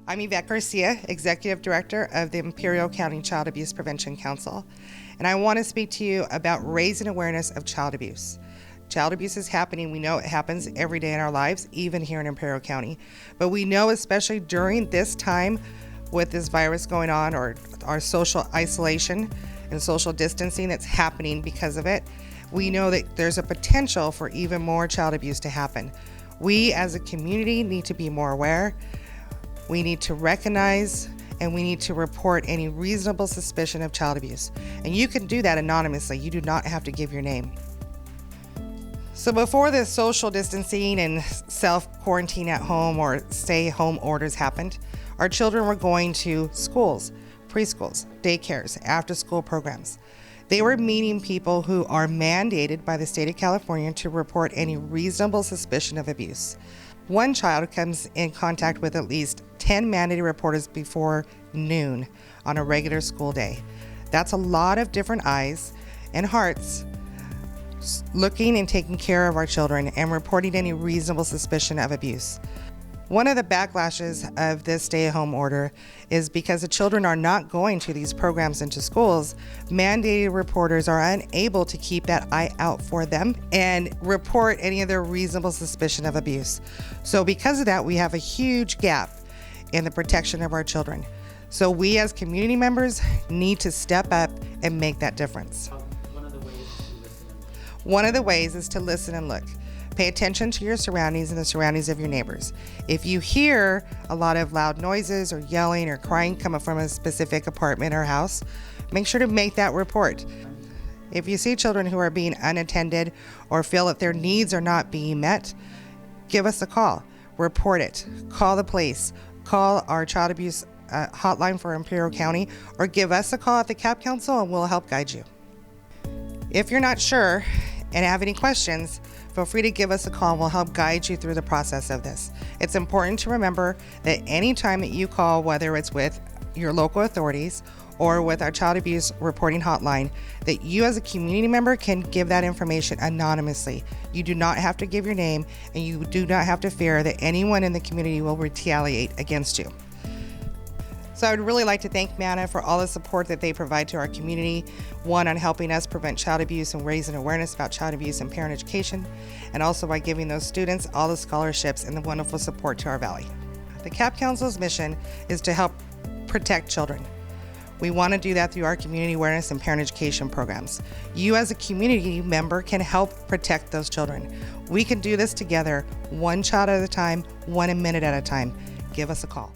I'm Yvette Garcia, Executive Director of the Imperial County Child Abuse Prevention Council, and I want to speak to you about raising awareness of child abuse. Child abuse is happening. We know it happens every day in our lives, even here in Imperial County. But we know, especially during this time with this virus going on, or our social isolation and social distancing that's happening because of it, we know that there's a potential for even more child abuse to happen. We as a community need to be more aware. We need to recognize and we need to report any reasonable suspicion of child abuse. And you can do that anonymously. You do not have to give your name. So before the social distancing and self-quarantine at home or stay-home orders happened, our children were going to schools, preschools, daycares, after-school programs. They were meeting people who are mandated by the state of California to report any reasonable suspicion of abuse. One child comes in contact with at least 10 mandated reporters before noon on a regular school day. That's a lot of different eyes and hearts looking and taking care of our children and reporting any reasonable suspicion of abuse. One of the backlashes of this stay-at-home order is because the children are not going to these programs into schools, mandated reporters are unable to keep that eye out for them and report any of their reasonable suspicion of abuse. So because of that, we have a huge gap in the protection of our children. So we as community members need to step up and make that difference. One of the ways is to listen and look. Pay attention to your surroundings and the surroundings of your neighbors. If you hear a lot of loud noises or yelling or crying coming from a specific apartment or house, make sure to make that report. If you see children who are being unattended or feel that their needs are not being met, give us a call. Report it. Call the police. Call our child abuse hotline for Imperial County, or give us a call at the CAP Council and we'll help guide you. If you're not sure and have any questions, feel free to give us a call and we'll help guide you through the process of this. It's important to remember that any time that you call, whether it's with your local authorities or with our child abuse reporting hotline, that you as a community member can give that information anonymously. You do not have to give your name and you do not have to fear that anyone in the community will retaliate against you. So I would really like to thank MANA for all the support that they provide to our community, one, on helping us prevent child abuse and raising awareness about child abuse and parent education, and also by giving those students all the scholarships and the wonderful support to our valley. The CAP Council's mission is to help protect children. We want to do that through our community awareness and parent education programs. You as a community member can help protect those children. We can do this together, one child at a time, 1 minute at a time. Give us a call.